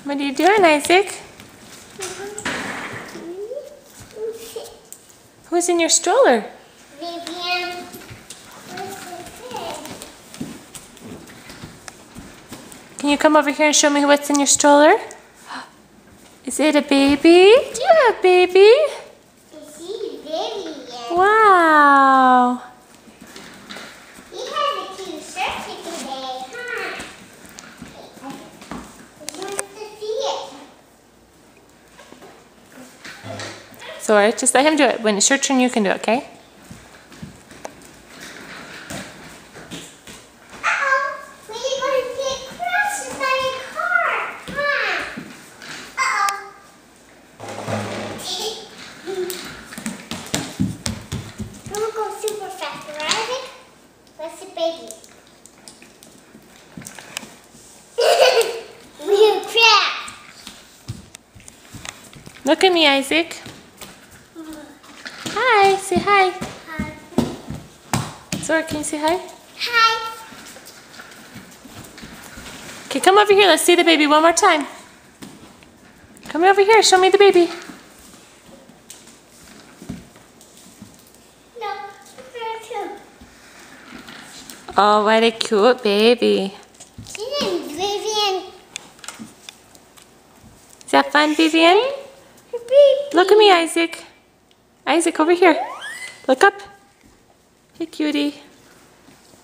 What are you doing, Isaac? Who's in your stroller? Vivian. Can you come over here and show me what's in your stroller? Is it a baby? Do you have a baby? Is he Vivian? Wow. He has a cute shirt today, huh? He wants to see it. Zora, just let him do it. When it's your turn, you can do it, okay? Look at me, Isaac. Hi, say hi. Hi. Zora, can you say hi? Hi. Okay, come over here. Let's see the baby one more time. Come over here. Show me the baby. No, there too. Oh, what a cute baby. She named Vivian. Is that fun, Vivian? Look at me, Isaac. Isaac, over here. Look up. Hey, cutie.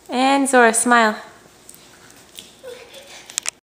And Zora, smile.